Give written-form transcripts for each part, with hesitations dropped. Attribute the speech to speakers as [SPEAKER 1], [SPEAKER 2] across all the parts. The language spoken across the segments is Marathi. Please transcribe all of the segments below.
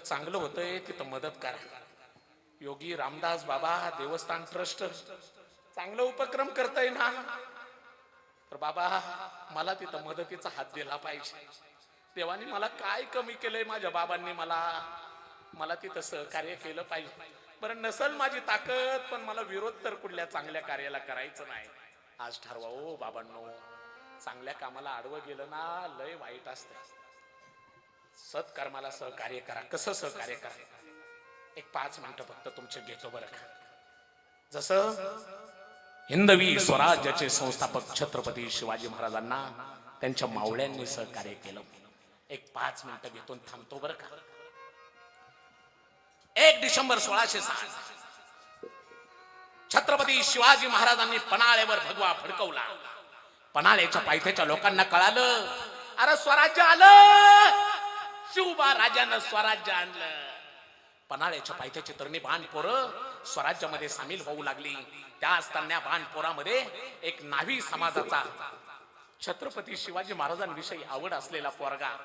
[SPEAKER 1] चांगलं होतंय तिथं मदत करा. योगी रामदास बाबा देवस्थान ट्रस्ट चांगलं उपक्रम करताय ना, तर बाबा मला तिथं मदतीचा हात दिला पाहिजे. देवानी मला काय कमी केलंय, माझ्या बाबांनी मला मला तिथं सहकार्य केलं पाहिजे. बरं नसल माझी ताकद, पण मला विरोध तर कुठल्या चांगल्या कार्याला करायचं नाही. आज ठरवा ओ बाबांनो, चांगल्या कामाला आडवं गेलं ना लय वाईट असतं. सत्कर्माला सहकार्य करा. कसं सहकार्य करा? एक 5 मिनिटं फक्त तुमचे घेतो बरं का. जसं हिंदवी स्वराज्याचे संस्थापक छत्रपती शिवाजी महाराजांना त्यांच्या मावळ्यांनी सहकार्य केलं. एक 5 मिनिटं घेतो थांबतो बरं का. 1 डिसेंबर 1607 छत्रपती शिवाजी महाराजांनी पन्हाळ्यावर भगवा फडकवला. पन्हाळ्याच्या पायथ्याच्या लोकांना कळालं, अरे स्वराज्य आलं, शिवबा राजानं स्वराज्य आणलं. पन्हाळ्याच्या पायथ्याची तरणी बाणपोरं स्वराज्यामध्ये सामील होऊ लागली. त्याच तन्या बाणपोरामध्ये एक नावी समाजाचा छत्रपती शिवाजी महाराजांविषयी आवड असलेला पोरगा,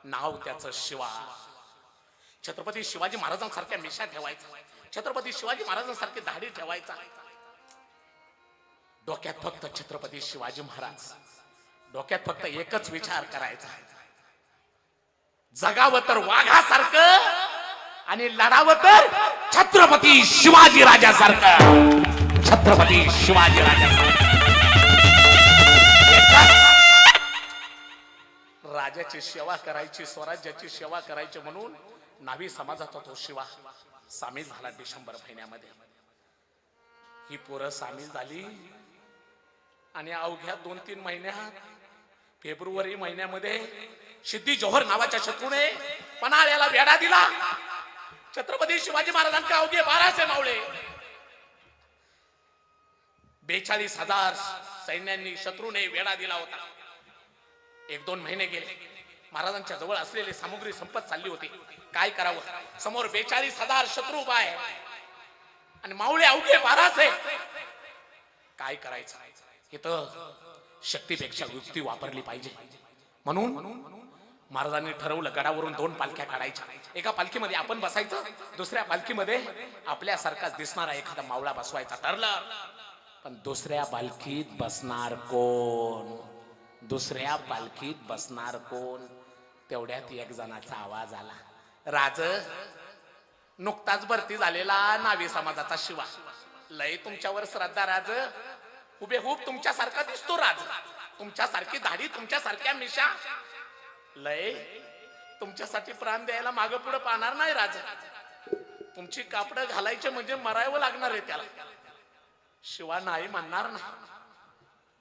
[SPEAKER 1] नाव त्याचं शिवा. छत्रपती शिवाजी महाराजांसारख्या मिशा ठेवायचा, छत्रपती शिवाजी महाराजांसारखी दाढी ठेवायचा. डोक्यात फक्त छत्रपती शिवाजी महाराज, डोक्यात फक्त एकच विचार करायचा, जगावं तर वाघासारखं आणि लढावं तर छत्रपती शिवाजी राजासारखं. छत्रपती शिवाजी राजासारखं. राजाची सेवा करायची, स्वराज्याची सेवा करायची म्हणून नावी समाजाचा तो शिवा सामील झाला डिसेंबर महिन्यामध्ये. ही पोरं सामील झाली आणि अवघ्या 2-3 महिन्यात फेब्रुवारी महिन्यामध्ये सिद्धी जोहर नावाच्या शत्रूने पन्हाळ्याला वेढा दिला. छत्रपती शिवाजी महाराजांना अवघे 1200 मावळे, 42,000 सैन्यांनी शत्रूने वेढा दिला होता. 1-2 महिने गेले, महाराजांच्या जवळ असलेली सामुग्री संपत चालली होती. काय करावं? समोर 42,000 शत्रू उभा आहे आणि मावळे अवघे 1200. काय करायचं? इथं शक्तीपेक्षा युक्ती वापरली पाहिजे. म्हणून महाराजांनी ठरवलं, गडावरून 2 पालख्या काढायच्या. एका पालखीमध्ये आपण बसायचं, दुसऱ्या पालखीमध्ये आपल्यासारखाच दिसणारा एखादा मावळा बसवायचा. ठरलं. पण दुसऱ्या पालखीत बसणार कोण? दुसऱ्या पालखीत बसणार कोण? तेवढ्यात एक जणाचा आवाज आला, राज, नुकताच भरती झालेला नावी समाजाचा शिवा. लय तुमच्यावर श्रद्धा राज, हुबेहूब तुमच्यासारखा दिसतो राज, तुमच्यासारखी दाढी, तुमच्यासारख्या मिशा. लय तुमच्यासाठी प्राण द्यायला मागं पुढे पाहणार नाही राज. तुमची कापडं घालायचे म्हणजे मरायला लागणार आहे त्याला. शिवा नाही म्हणणार ना.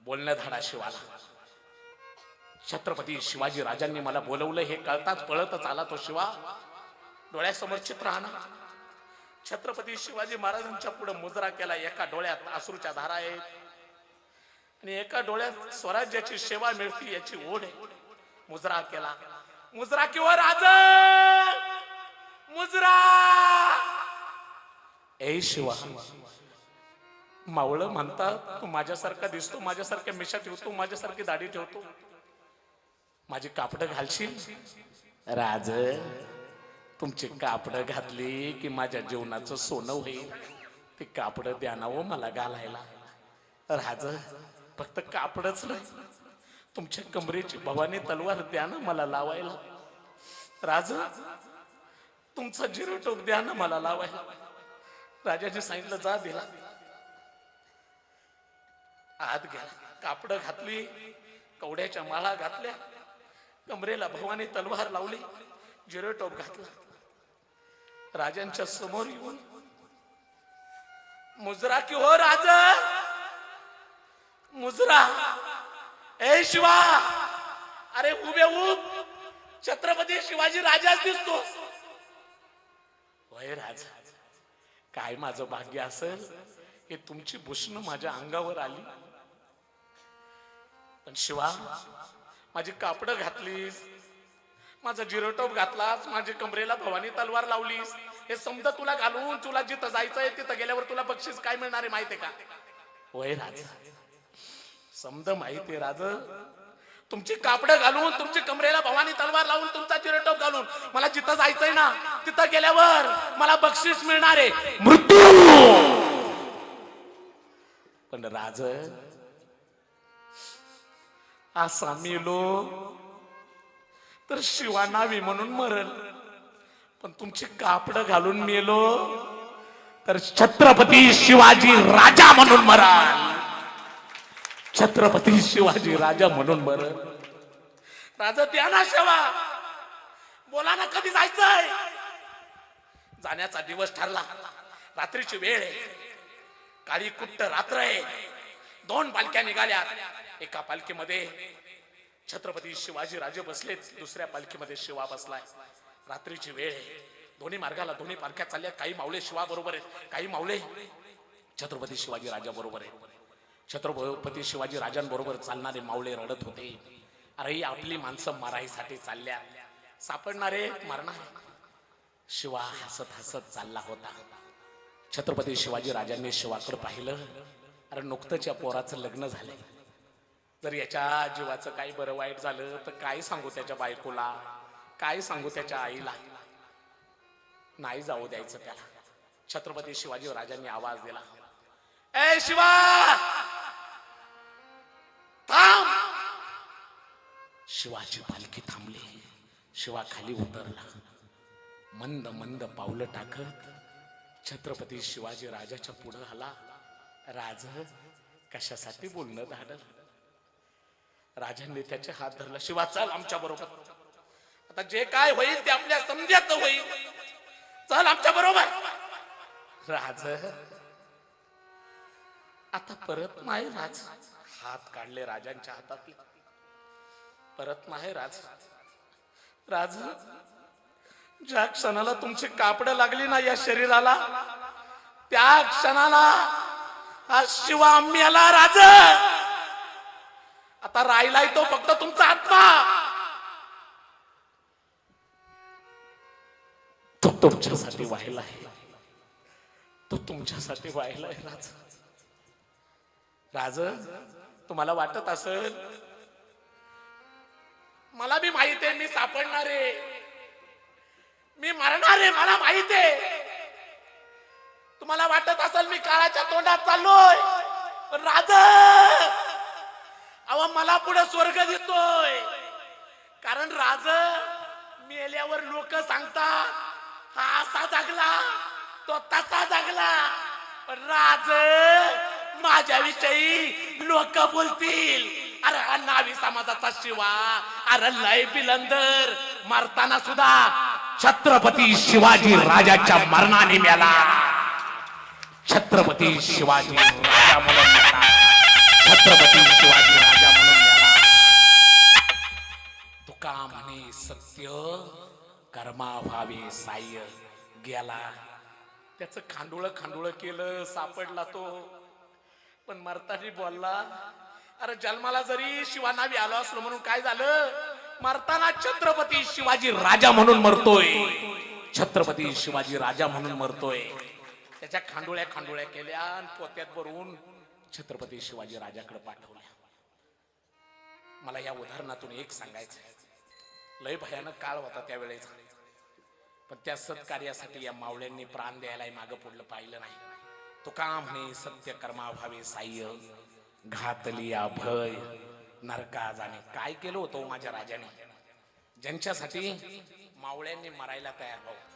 [SPEAKER 1] बोलणं धाडा शिवाला. छत्रपती शिवाजी राजांनी मला बोलवलं हे कळताच पळतच आला तो शिवा. डोळ्यासमोर चित्र आणा. छत्रपती शिवाजी महाराजांच्या पुढे मुजरा केला. एका डोळ्यात अश्रूच्या धारा आहेत आणि एका डोळ्यात स्वराज्याची सेवा मिळती याची ओढ आहे. मुजरा केला. मुजरा किंवा राज, मुजरा. ए शिवा, मावळ म्हणतात तू माझ्यासारखा दिसतो, माझ्यासारख्या मिशा ठेवतो, माझ्यासारखी दाढी ठेवतो, माझी कापडं घालशील? राज, तुमची कापडं घातली की माझ्या जीवनाचं सोनं होईल. ती कापडं द्या ना हो मला घालायला. राज, फक्त कापडच नाही, तुमच्या कमरेची भवानी तलवार द्या ना मला लावायला. राज, तुमचा जिरोटोप द्या ना मला लावायला. राजाने सांगितलं, जा दिला. आत घ्या. कापडं घातली, कवड्याच्या माळा घातल्या, कमरेला भवानी तलवार लावली, जिरोटोप घातला. राजांच्या समोर येऊन मुजरा की हो राज, मुजरा. ए शिवा, अरे उभे उभ, छत्रपती शिवाजी राजाच दिसतो. वय राज, काय माझं भाग्य असेल हे तुमची भूषण माझ्या अंगावर आली. पण शिवा, माझी कापडं घातलीस, माझा जिरोटोप घातलास, माझी कमरेला भवानी तलवार लावलीस, हे समजा तुला घालून तुला जिथं जायचंय तिथं गेल्यावर तुला बक्षीस काय मिळणार आहे माहितीये का? होय राज, समजा माहितीये राज, तुमची कापडं घालून, तुमची कमरेला भवानी तलवार लावून, तुमचा चिरटोप घालून मला जिथं जायचंय ना तिथं गेल्यावर मला बक्षीस मिळणार आहे, मृत्यू. पण राज असा मेलो तर शिवा नावी म्हणून मरल, पण तुमची कापडं घालून मेलो तर छत्रपती शिवाजी राजा म्हणून मराल. छत्रपती शिवाजी राजा म्हणून मरल. राजा द्या ना शेवा, बोला ना कधी जायचंय. जाण्याचा दिवस ठरला, रात्रीची वेळ आहे, काळी कुट्ट रात्र आहे. 2 पालख्या निघाल्या. एका पालखीमध्ये छत्रपती शिवाजी राजे बसलेत, दुसऱ्या पालखीमध्ये शिवा बसलाय. रात्रीची वेळ आहे, दोन्ही मार्गाला दोन्ही पालख्या चालल्या. काही मावळे शिवा बरोबर आहेत, काही मावळे छत्रपती शिवाजी राजा बरोबर आहेत. छत्रपती शिवाजी राजांबरोबर चालणारे मावळे रडत होते. अरे आपली माणसं मारायसाठी चालल्या, सापडणारे मारणार. शिवा हसत हसत चालला होता. छत्रपती शिवाजी राजांनी शिवाकडे पाहिलं. अरे नुकतंच या पोराचं लग्न झालंय, जर याच्या जीवाचं काही बरं वाईट झालं तर काय सांगू त्याच्या बायकोला, काय सांगू त्याच्या आईला. नाही जाऊ द्यायचं त्याला. छत्रपती शिवाजी राजांनी आवाज दिला, ए शिवा थांब. शिवाची पालखी थांबली. शिवा खाली उतरला. मंद मंद पावलं टाकत छत्रपती शिवाजी राजाच्या पुढे आला. राज कशासाठी बोलणं धाडल. राजांनी त्याचे हात धरला. शिवा चल आमच्या बरोबर, आता जे काय होईल ते आपल्या समजात होईल, चल आमच्या बरोबर. राज आता परत नाही. राज हात काढले राजांच्या हातातले. परत नाही राज. राज ज्या क्षणाला तुमची कापड लागली ना या शरीराला, त्या क्षणाला हा शिवा मेला. राज आता राहिलाय तो फक्त तुमचा आत्मा. तो तुमच्यासाठी वाहिलाय, तो तुमच्यासाठी वाहिलाय. राज राज तुम्हाला वाटत असेल मला बी माहित आहे मी सापडणार आहे, मी मरणार आहे, मला माहित आहे. तुम्हाला वाटत असेल मी काळाच्या तोंडात चाललोय, पण राज अहो मला पुढे स्वर्ग दिसतोय. कारण राज मेल्यावर लोक सांगतात हा असा जगला, तो तसा जगला. पण राज माझ्याविषयी लोक बोलतील, अरे हा नावी समाजाचा शिवा, अरे लय बिलंदर, मरताना सुद्धा छत्रपती शिवाजी राजाच्या मरणाने मेला. छत्रपती शिवाजी राजा म्हणून मेला. छत्रपती शिवाजी राजा म्हणून मेला. तुका म्हणे सत्य कर्माभावे साह्य. गेला, त्याचं खांडोळ खांडोळ केलं, सापडला तो. पण मरताना बोलला, अरे जन्माला जरी शिवा नावी आलो असलो म्हणून काय झालं, मरताना छत्रपती शिवाजी राजा म्हणून मरतोय. छत्रपती शिवाजी राजा म्हणून मरतोय. त्याच्या खांडोळ्या खांडोळ्या केल्या आणि पोत्यात भरून छत्रपती शिवाजी राजाकडे पाठवल्या. मला या उदाहरणातून एक सांगायचं, लय भयानक काळ होता त्यावेळेचा, पण त्या सत्कार्यासाठी या मावळ्यांनी प्राण द्यायला मागं पुढलं पाहिलं नाही. तुका म्हणे सत्य कर्माभावे साह्य, घातलिया भय नरका जाणे. काय केलं होतं माझ्या राजाने, ज्यांच्यासाठी मावळ्यांनी मरायला तयार व्हावं.